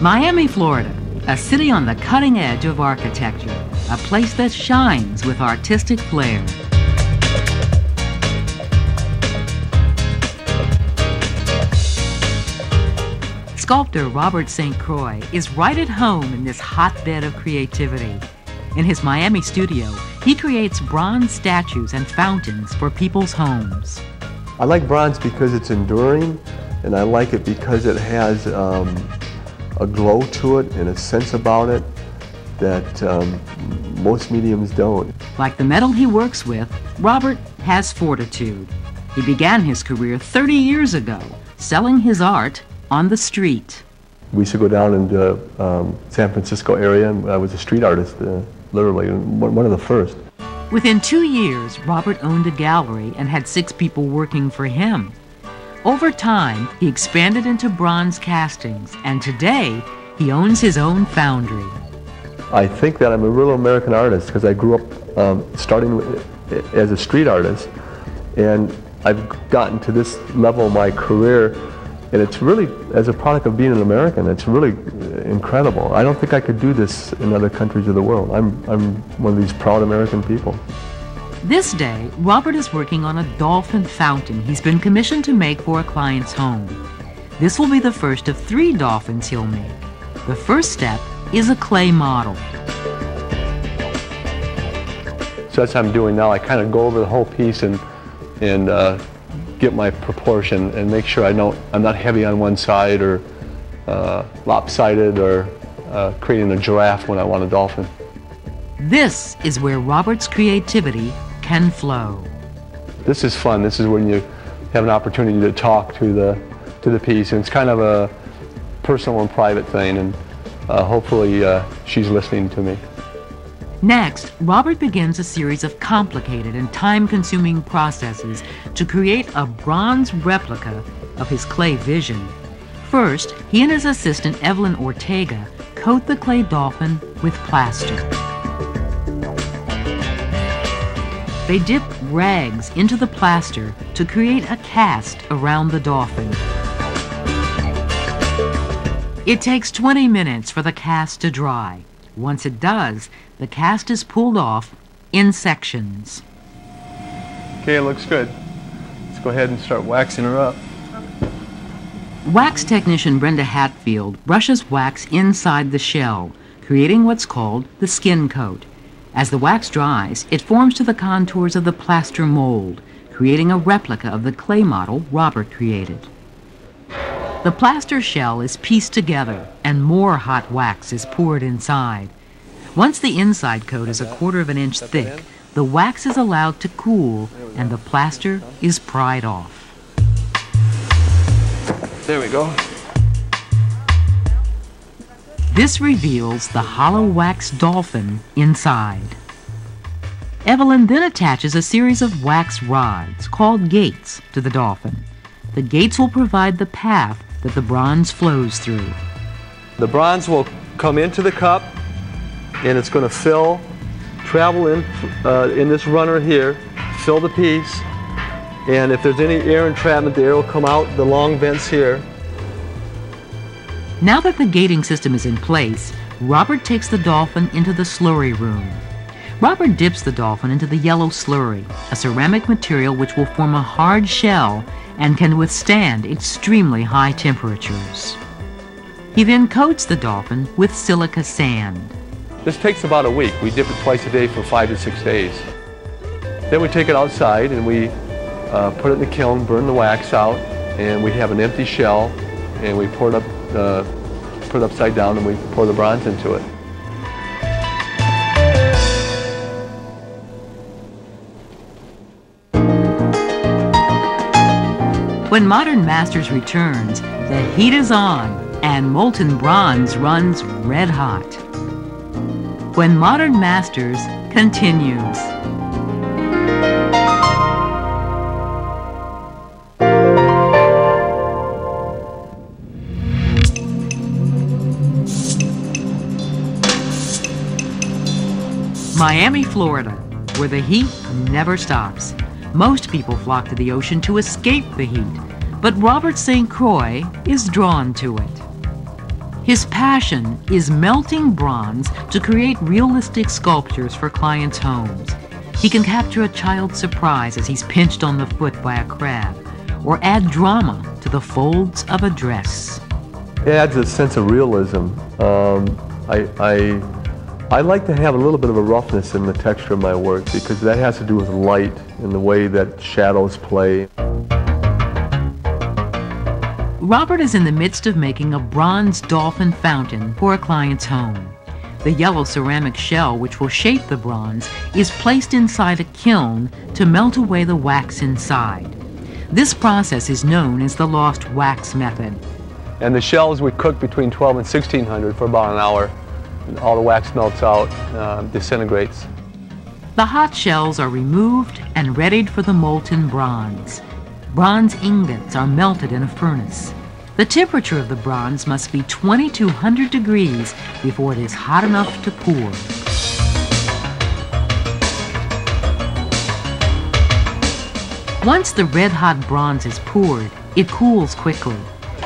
Miami, Florida, a city on the cutting edge of architecture, a place that shines with artistic flair. Sculptor Robert St. Croix is right at home in this hotbed of creativity. In his Miami studio, he creates bronze statues and fountains for people's homes. I like bronze because it's enduring, and I like it because it has a glow to it and a sense about it that most mediums don't. Like the metal he works with, Robert has fortitude. He began his career 30 years ago, selling his art on the street. We used to go down into San Francisco area, and I was a street artist, literally, one of the first. Within 2 years, Robert owned a gallery and had 6 people working for him. Over time, he expanded into bronze castings, and today, he owns his own foundry. I think that I'm a real American artist because I grew up starting as a street artist, and I've gotten to this level of my career, and it's really, as a product of being an American, it's really incredible. I don't think I could do this in other countries of the world. I'm one of these proud American people. This day, Robert is working on a dolphin fountain he's been commissioned to make for a client's home. This will be the first of 3 dolphins he'll make. The first step is a clay model. So that's what I'm doing now. I kind of go over the whole piece and get my proportion and make sure I'm not heavy on one side or lopsided or creating a giraffe when I want a dolphin. This is where Robert's creativity can flow. This is fun. This is when you have an opportunity to talk to the piece, and it's kind of a personal and private thing, and hopefully she's listening to me. Next, Robert begins a series of complicated and time-consuming processes to create a bronze replica of his clay vision. First, he and his assistant Evelyn Ortega coat the clay dolphin with plaster. They dip rags into the plaster to create a cast around the dolphin. It takes 20 minutes for the cast to dry. Once it does, the cast is pulled off in sections. Okay, it looks good. Let's go ahead and start waxing her up. Wax technician Brenda Hatfield brushes wax inside the shell, creating what's called the skin coat. As the wax dries, it forms to the contours of the plaster mold, creating a replica of the clay model Robert created. The plaster shell is pieced together and more hot wax is poured inside. Once the inside coat is 1/4 of an inch thick, the wax is allowed to cool and the plaster is pried off. There we go. This reveals the hollow wax dolphin inside. Evelyn then attaches a series of wax rods, called gates, to the dolphin. The gates will provide the path that the bronze flows through. The bronze will come into the cup, and it's going to travel in this runner here, fill the piece, and if there's any air entrapment, the air will come out the long vents here. Now that the gating system is in place, Robert takes the dolphin into the slurry room. Robert dips the dolphin into the yellow slurry, a ceramic material which will form a hard shell and can withstand extremely high temperatures. He then coats the dolphin with silica sand. This takes about a week. We dip it twice a day for 5 to 6 days. Then we take it outside and we put it in the kiln, burn the wax out, and we have an empty shell, and we put it upside down, and we pour the bronze into it. When Modern Masters returns, the heat is on and molten bronze runs red hot. When Modern Masters continues. Miami, Florida, where the heat never stops. Most people flock to the ocean to escape the heat, but Robert St. Croix is drawn to it. His passion is melting bronze to create realistic sculptures for clients' homes. He can capture a child's surprise as he's pinched on the foot by a crab, or add drama to the folds of a dress. It adds a sense of realism. I like to have a little bit of a roughness in the texture of my work because that has to do with light and the way that shadows play. Robert is in the midst of making a bronze dolphin fountain for a client's home. The yellow ceramic shell, which will shape the bronze, is placed inside a kiln to melt away the wax inside. This process is known as the lost wax method. And the shells we cook between 12 and 1600 for about an hour. And all the wax melts out, disintegrates. The hot shells are removed and readied for the molten bronze. Bronze ingots are melted in a furnace. The temperature of the bronze must be 2200 degrees before it is hot enough to pour. Once the red-hot bronze is poured, it cools quickly.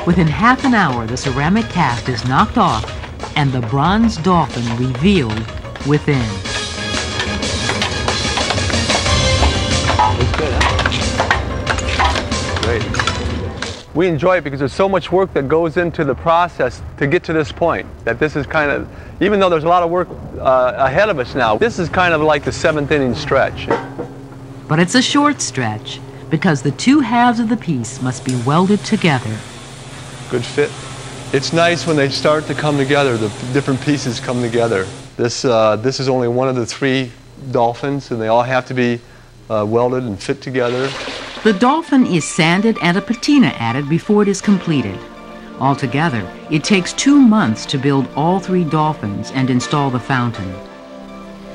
Within half an hour, the ceramic cast is knocked off and the bronze dolphin revealed within. Looks good, huh? Great. We enjoy it because there's so much work that goes into the process to get to this point. That this is kind of, even though there's a lot of work ahead of us now, this is kind of like the 7th inning stretch. But it's a short stretch because the two halves of the piece must be welded together. Good fit. It's nice when they start to come together, the different pieces come together. This is only one of the 3 dolphins, and they all have to be welded and fit together. The dolphin is sanded and a patina added before it is completed. Altogether, it takes 2 months to build all 3 dolphins and install the fountain.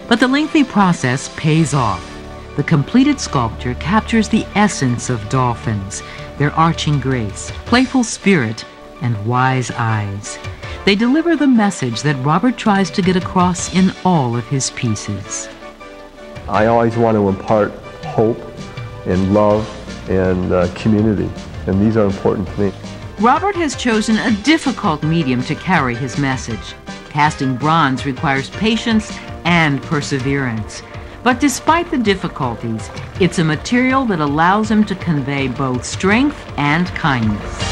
But the lengthy process pays off. The completed sculpture captures the essence of dolphins, their arching grace, playful spirit, and wise eyes. They deliver the message that Robert tries to get across in all of his pieces. I always want to impart hope and love and community, and these are important to me. Robert has chosen a difficult medium to carry his message. Casting bronze requires patience and perseverance. But despite the difficulties, it's a material that allows him to convey both strength and kindness.